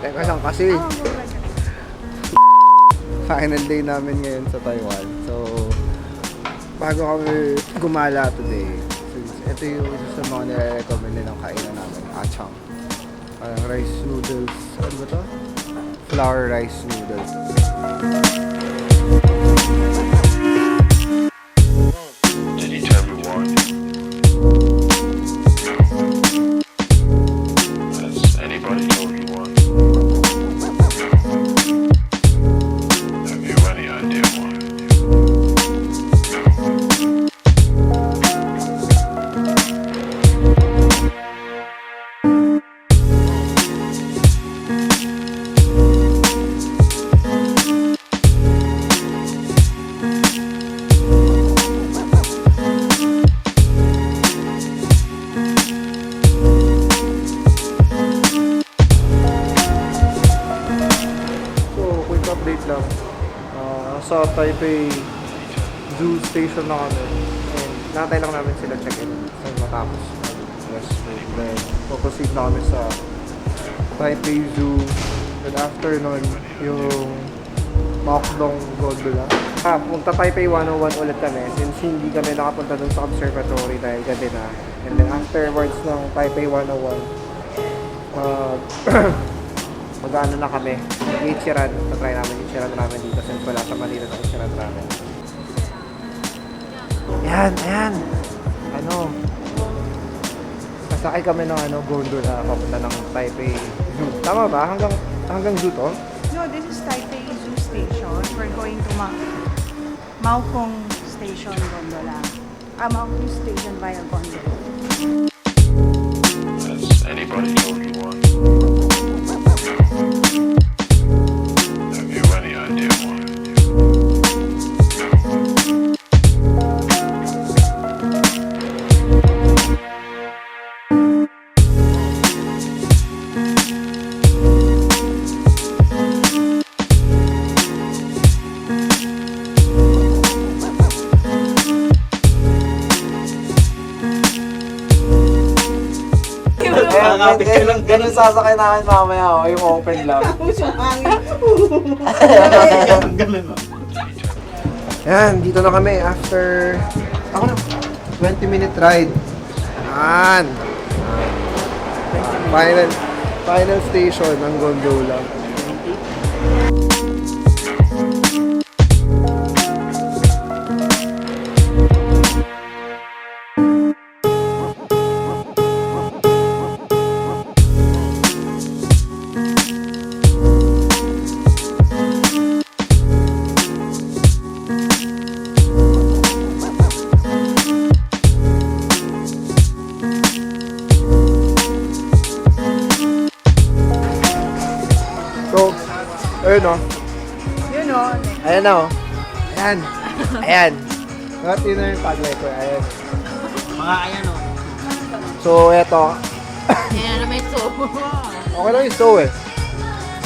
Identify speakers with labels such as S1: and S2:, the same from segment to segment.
S1: Teka lang kasi. Final day namin ngayon sa Taiwan. So, bago kami gumala today, since ito yung isa sa mga nire-recommend nilang kainan namin, achang. Rice noodles, ano ba to? Flour rice noodles.
S2: Did he tell you why? Has anybody told you why? Have you any idea why?
S1: Update lang. Sa Taipei Zoo station na kami. And natay lang namin sila check-in sa matapos. Yes, then proceed na kami sa Taipei Zoo. And after nun, yung Maokong Gondola. Punta Taipei 101 ulit kami since hindi kami nakapunta dun sa Observatory dahil gabi na. And then afterwards ng Taipei 101, mag-ano na kami, i-chiran. Try namin i-chiran ramen dito since wala sa Manila na i-chiran ramen. Ayan. Nasakay kami ng gondola papunta ng Taipei Zoo. Tama ba? Hanggang zoo to?
S3: No, this is Taipei Zoo Station. We're going to Maokong Station Gondola. Maokong Station via gondola.
S2: Has anybody told you why? Have you any idea why?
S1: Ganun sasakay namin mamaya, yung open lang. Yan, dito na kami after 20-minute ride. Yan. Final station ng gondola. So, ayun o.
S3: Yun o.
S1: Ayan na o. Ayan. Yun na yung tagline ko. Ayan.
S4: Mga ayan o.
S1: So, eto.
S5: Ayan na may so.
S1: Okay lang yung so eh.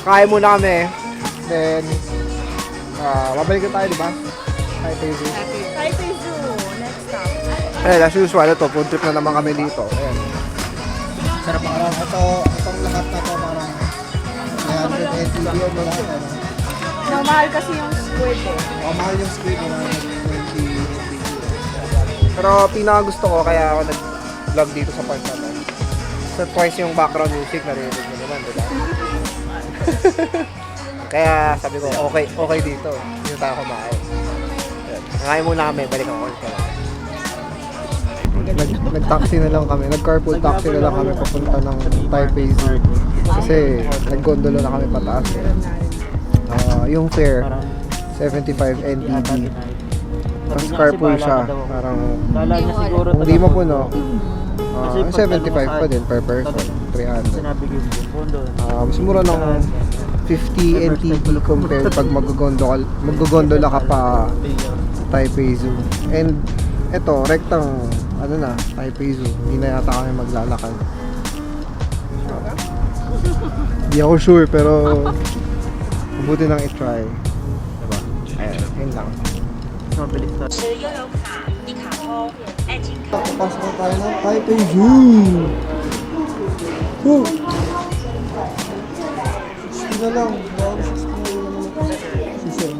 S1: Kaya muna kami. Then, mabalik na tayo, di ba? Taipei Zoo.
S3: Taipei Zoo. Next stop.
S1: Ayan, as usual, ito. Food trip na naman kami dito. Ayan.
S4: Sarap ang alam. Itong lahat na to parang 300 NTD o mga ano.
S3: No, mahal kasi yung squid eh.
S4: Mahal yung squid na 20
S1: Pero pinakagusto ko kaya ako nag-vlog dito sa park naman. So twice yung background music narinig mo naman, diba? Kaya sabi ko, okay dito. Dito tayo kumain. Ngayon muna kami, balik ako ulit kami. Nag-taxi na lang kami, nag-carpool taxi na lang kami papunta ng Taipei Zoo. Kasi nag-gondola na kami pataas. Yung fare, 75 NTD. Tapos carpool siya, parang kung di mo puno, 75 pa din per person, 300. Mas mura ng 50 NTD compared pag mag-gondola ka pa Taipei Zoo. And eto, rektang Taipei Zoo. Hindi na yata kami maglalakad. Hindi ako sure pero mabuti nang i-try. Diba? Ayan, yun lang. Mabilis na. Papasok na tayo ng Taipei Zoo! Woo!
S4: na lang. Bawal sa season.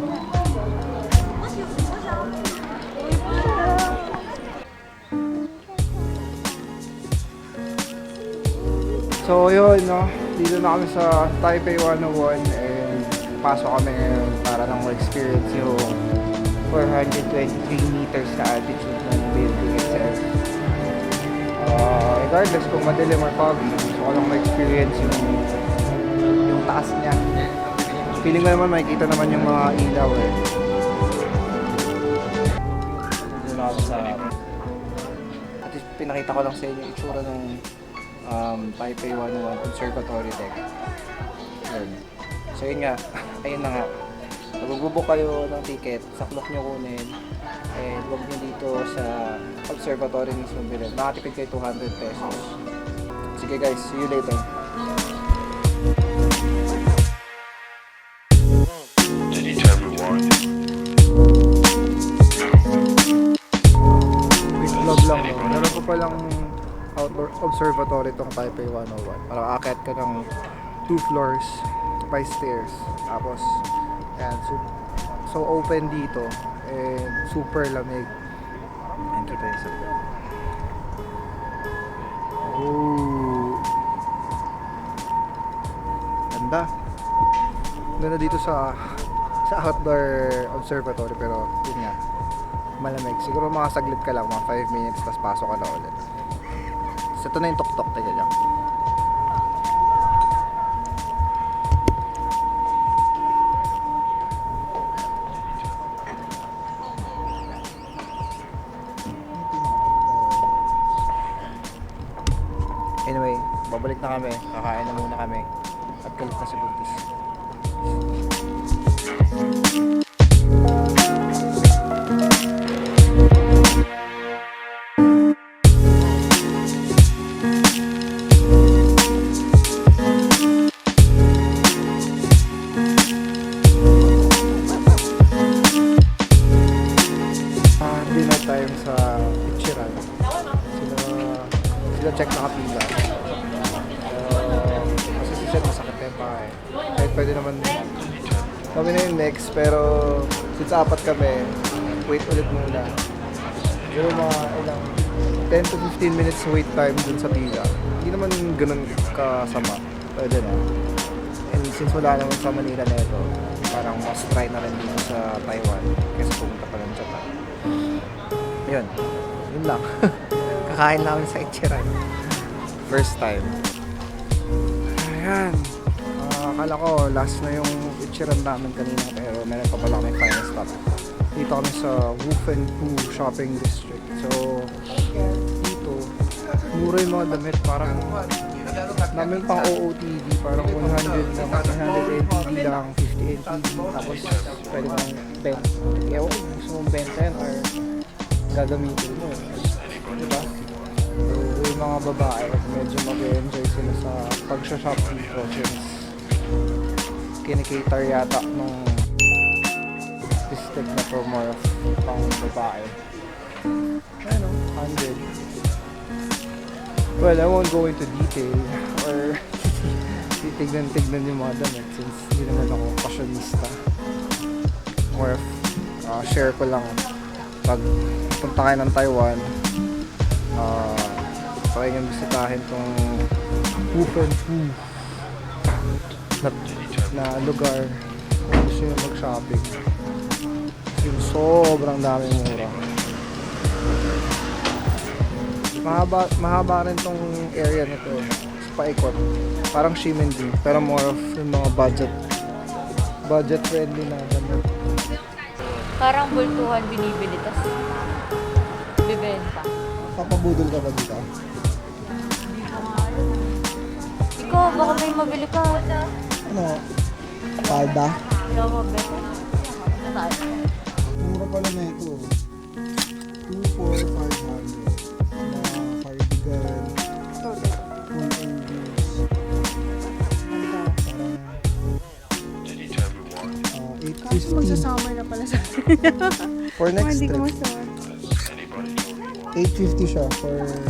S1: So yun, no? Dito na kami sa Taipei 101 and pasok kami ngayon para lang ma-experience yung 423 meters na altitude ng building itself. Regardless kung madilim or foggy, gusto ko lang ma-experience yung taas niya. Feeling ko naman makikita naman yung mga ilaw eh. Dito na ako sa... At least pinakita ko lang sa inyo yung itsura ng Taipei 101 Observatory deck. Yun. So yun nga, ayun na nga. Magbubuk kayo ng ticket, saklok nyo kunin, and huwag nyo dito sa observatory mismo bilhin. Makatipid kayo 200 pesos. Sige guys, see you later.
S2: Did he tell me what?
S1: Quick vlog lang. Meron ko palang outdoor observatory itong Taipei 101. Parang akit ka ng 2 floors by stairs. Tapos, ayan, so open dito and super lamig. Ayan, kita yun sa oh, ganda. Ganda dito sa outdoor observatory, pero yun nga, malamig. Siguro mga saglit ka lang, mga 5 minutes, tapos pasok ka na ulit. So ito na yung tok-tok, tayo lang. Anyway, babalik na kami. Kakain na muna kami. At galit na si Buntis. Dinner time sa Itinerary. Sila check nakapila. Kasi si Seth masakit na yung paa eh. Kahit pwede naman kami na yung next, pero since apat kami, wait ulit muna. Pero mga ilang 10 to 15 minutes wait time dun sa pila. Hindi naman ganun kasama. Pwede na. And since wala naman sa Manila na ito, parang must try na rin dito sa Taiwan kasi pumunta pa lang Japan. Yun. Yun lang. Kakain namin sa Itinerary. First time. Ayan. Akala ko last na yung Itinerary namin kanina, pero meron pa pala kami final stop. Dito kami sa Wufenpu Shopping District. So, dito, mura yung mga damit. Parang namin pang OOTD. Parang 100 lang, 100 NTD lang, 50 NTD. Tapos, pwede mong benta. Ewan kung gusto mong benta yan or gagamitin mo. Diba? So, yung mga babae, medyo mag-enjoy sila sa pag-shop dito since kinikater yata nung district na to more of pang babae. Ano, 100. Well, I won't go into detail or titignan-tignan yung mga damit since hindi naman ako fashionista. More of share ko lang pag punta kayo ng Taiwan, try nyo bisitahin tong Wufenpu na lugar kung gusto nyo mag-shopping. Yung sobrang daming mura. Mahaba rin tong area nito sa paikot. Parang Shimendi, pero more of yung mga budget friendly na damit.
S5: Parang bultuhan binibili, tas bibenta.
S4: Papabudol ka ba dito?
S5: Ikaw, baka may mabili ka.
S4: Ano? Palda?
S5: Ikaw mabili. Ano?
S4: Mura pala na ito. 2,400, 500. Mga cardigan. Full overviews. Parang
S2: Did he tell me what?
S4: 850.
S3: Magsa-summer na pala sa
S4: For next
S3: hindi ko
S4: trip.
S3: ma-store.
S2: Anybody told me what?
S4: 850 siya for 2.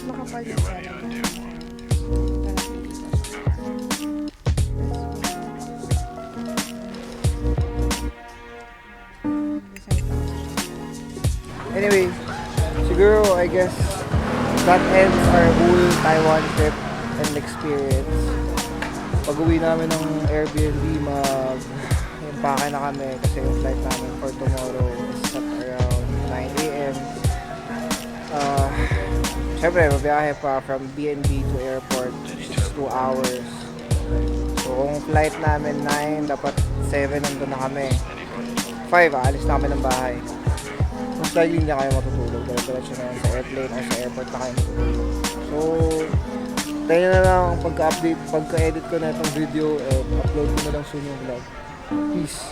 S3: Makapal na
S2: You ready on day one?
S1: Anyway, siguro I guess that ends our whole Taiwan trip and experience. Pag uwi namin ng Airbnb, impake na kami kasi yung flight namin for tomorrow is at around 9 a.m. Siyempre, mabiyahe pa from BNB to airport, which is 2 hours. So, kung flight namin 9, dapat 7 nandun na kami. 5, aalis na kami ng bahay. Most likely hindi na kayo matutulog. Diretso na yan sa airplane or sa airport na kayo matutulog. So, tayo na lang pagka-update, pagka-edit ko na itong video, upload ko na lang soon yung vlog. Peace!